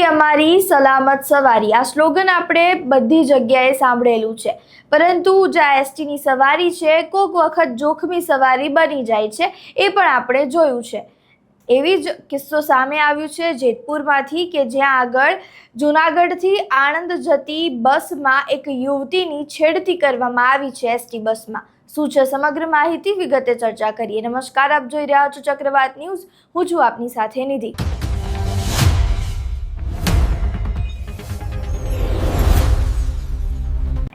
અમારી સલામત સવારી આ સ્લોગન આપણે બધી જગ્યાએ સાંભળેલું છે, પરંતુ જ્યાં એસટીની સવારી છે કોઈક વખત જોખમી સવારી બની જાય છે એ પણ આપણે જોયું છે। એવી જ કિસ્સો સામે આવ્યું છે જેતપુરમાંથી કે જ્યાં આગળ જૂનાગઢથી આણંદ જતી બસમાં એક યુવતીની છેડતી કરવામાં આવી છે એસટી બસમાં। શું છે સમગ્ર માહિતી વિગતે ચર્ચા કરીએ। નમસ્કાર, આપ જોઈ રહ્યા છો ચક્રવાત ન્યૂઝ। હું છું આપની સાથે નિધિ।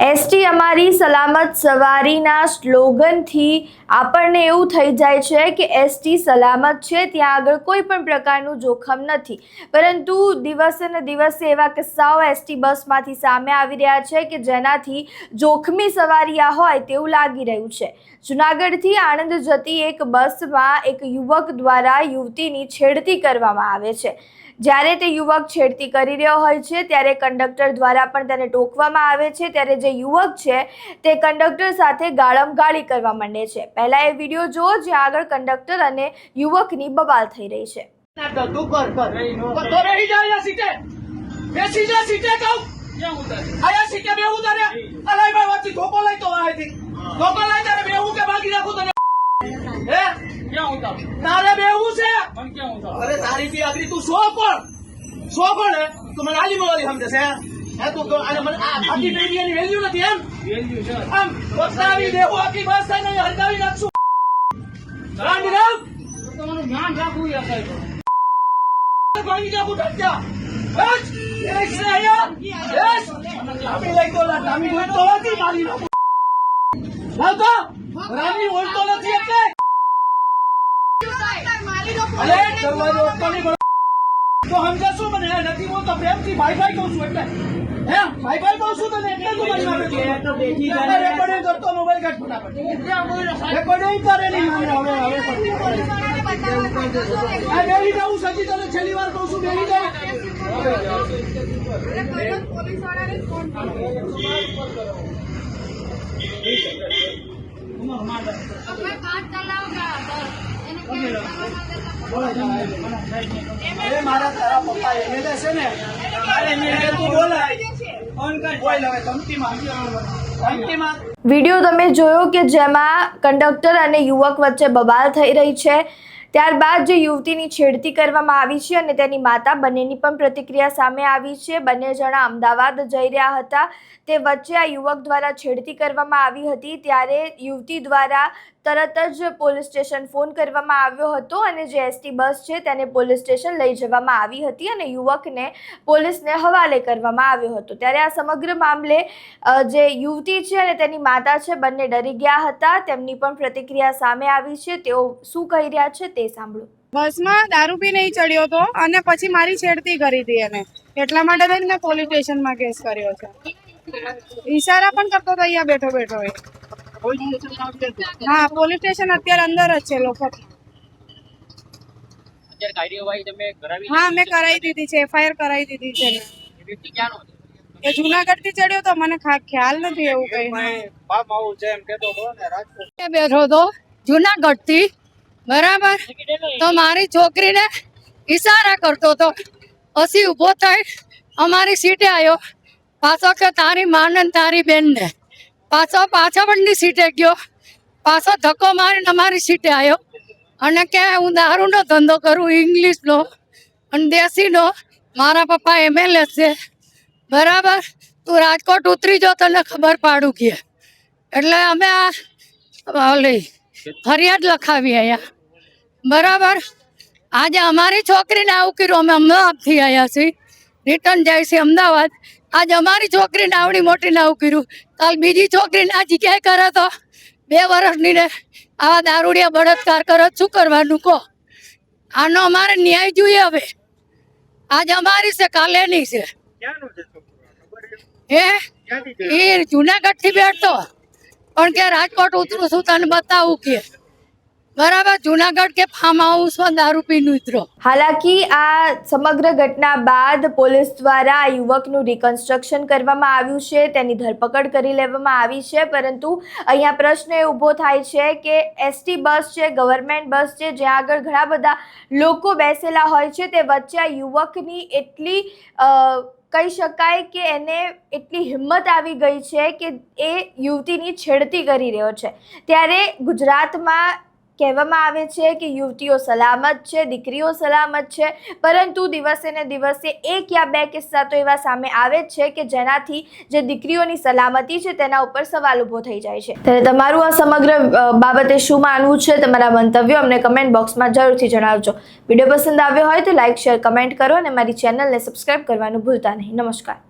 એસટી અમારી સલામત સવારીના સ્લોગનથી આપણને એવું થઈ જાય છે કે એસટી સલામત છે, ત્યાં આગળ કોઈ પણ પ્રકારનું જોખમ નથી, પરંતુ દિવસે ને દિવસે એવા કિસ્સાઓ એસટી બસમાંથી સામે આવી રહ્યા છે કે જેનાથી જોખમી સવારી આ હોય તેવું લાગી રહ્યું છે। જૂનાગઢથી આણંદ જતી એક બસમાં એક યુવક દ્વારા યુવતીની છેડતી કરવામાં આવે છે। જ્યારે તે યુવક છેડતી કરી રહ્યો હોય છે ત્યારે કંડક્ટર દ્વારા પણ તેને ટોકવામાં આવે છે, ત્યારે જે યુવક છે તે કંડક્ટર સાથે ગાળમગાળી કરવા માંડે છે। પહેલા એ વિડીયો જુઓ જ્યાં આગળ કંડક્ટર અને યુવકની બબાલ થઈ રહી છે। તારે બેવું છે અરે તારી થી આગળ તું સો કોણ હે તું મને આલી મોરી સમજે છે હે તું તો આને મને આખી પેઢીની વેલ્યુ નથી એમ વેલ્યુ છે આમ બતાવી દેવું આખી બસ ને હરગાવી નાખશું ધ્યાન રાખ તમારું ધ્યાન રાખવું યાર સાહેબ ભાઈ જાવું ઠક્યા બસ એક છે આયા બસ આપી લઈ તો લામી હોય તો નથી મારી નાખું લાવ તો રામી હોય તો નથી એટલે અરે દરવાજો ઓટોની તો સમજાશું મને નથી બોલતો પ્રેમથી ભાઈ કહું છું એટલે હે ભાઈ કહું છું તને એટલે તું મારી મારે તો બેઠી જાય રેકોર્ડિંગ કરતો મોબાઈલ કાઢ ફટાફટ રેકોર્ડિંગ કરે નહીં મને હવે આ બેહી જાઉં સજી તને છેલ્લી વાર કહું છું બેહી જા પોલીસ વાળાને ફોન કરો તમે કાટ ચલાવગા મારા તારા પપ્પા એમએલએ છે ને તું બોલાય ફોન કર બોલ હવે ધમકીમાં વિડીયો તમે જોયો કે જેમાં કંડક્ટર અને યુવક વચ્ચે બબાલ થઈ રહી છે। ત્યારબાદ જે યુવતીની છેડતી કરવામાં આવી છે અને તેની માતા બંનેની પણ પ્રતિક્રિયા સામે આવી છે। બંને જણા અમદાવાદ જઈ રહ્યા હતા, તે વચ્ચે આ યુવક દ્વારા છેડતી કરવામાં આવી હતી, ત્યારે યુવતી દ્વારા તરત જ પોલીસ સ્ટેશન ફોન કરવામાં આવ્યો હતો અને જે એસટી બસ છે તેને પોલીસ સ્ટેશન લઈ જવામાં આવી હતી અને યુવકને પોલીસને હવાલે કરવામાં આવ્યો હતો। ત્યારે આ સમગ્ર મામલે જે યુવતી છે અને તેની માતા છે બંને ડરી ગયા હતા, તેમની પણ પ્રતિક્રિયા સામે આવી છે। તેઓ શું કહી રહ્યા છે તે સાંભળો। બસમાં દારૂ પી નહીં ચડ્યો હતો અને પછી મારી છેડતી કરી હતી એને, એટલા માટે મેં પોલીસ સ્ટેશનમાં કેસ કર્યો છે। ઈશારા પણ કરતો હતો અહીંયા બેઠો બેઠો એ। હા, પોલીસ સ્ટેશન અત્યારે અંદર જ છે લોકો। હા, મેં કરાવી દીધી છે, એફઆઈઆર કરાવી દીધી છે। એ જુનાગઢ થી ચડ્યો તો મને ખ્યાલ નથી એવું કઈ। બેઠો હતો જુનાગઢ થી, બરાબર, તો મારી છોકરીને ઈશારા કરતો હતો, પછી ઉભો થઈ અમારી સીટે આવ્યો, પાછો કે તારી માને તારી બેન ને, પાછો પાછળની સીટે ગયો, પાછો ધક્કો મારીને અમારી સીટે આવ્યો અને કે હું દારૂનો ધંધો કરું, ઇંગ્લિશનો અને દેશીનો, મારા પપ્પા એમએલએ છે, બરાબર, તું રાજકોટ ઉતરી જો તને ખબર પાડું કે। એટલે અમે આ ફરિયાદ લખાવી અહીંયા, બરાબર। આજે અમારી છોકરીને આવું કર્યું, અમે અમદાવાદથી આવ્યા છીએ, રિટર્ન જાય છે અમદાવાદ। આજે અમારી છોકરીને આવડી મોટીને આવું કર્યું, કાલ બીજી છોકરીને આ જગ્યાએ કરે તો 2 વર્ષની ને આવા દારૂડિયા બળાત્કાર કરે, શું કરવાનું કહો? આનો અમારે ન્યાય જોઈએ હવે। આજે અમારી છે, કાલે એની છે। એ જુનાગઢ થી બેઠતો પણ કે રાજકોટ ઉતરું છું તને બતાવું કે બરાબર જુનાગઢ કે ફાર્મ હાઉસમાં દારૂ પીને ઉતરો. હાલાકી આ સમગ્ર ઘટના બાદ પોલીસ દ્વારા આ યુવકનું રિકન્સ્ટ્રક્શન કરવામાં આવ્યું છે, તેની ધરપકડ કરી લેવામાં આવી છે. પરંતુ અહીંયા પ્રશ્ન એ ઊભો થાય છે કે એસટી બસ છે, ગવર્મેન્ટ બસ છે, જ્યાં આગળ ઘણા બધા લોકો બેસેલા હોય છે, તે વચ્ચે આ યુવકની એટલી કહી શકાય કે એને એટલી હિંમત આવી ગઈ છે કે એ યુવતીની છેડતી કરી રહ્યો છે. ત્યારે ગુજરાતમાં કહેવામાં આવે છે કે યુવતીઓ સલામત છે, દીકરીઓ સલામત છે, પરંતુ દિવસે ને દિવસે એક યા બે કિસ્સા તો એવા સામે આવે જ છે કે જેનાથી જે દીકરીઓની સલામતી છે તેના ઉપર સવાલ ઊભો થઈ જાય છે. ત્યારે તમારું આ સમગ્ર બાબતે શું માનવું છે, તમારા મંતવ્યો અમને કમેન્ટ બોક્સમાં જરૂરથી જણાવજો. વિડીયો પસંદ આવ્યો હોય તો લાઇક, શેર, કમેન્ટ કરો અને મારી ચેનલને સબસ્ક્રાઈબ કરવાનું ભૂલતા નહીં. નમસ્કાર.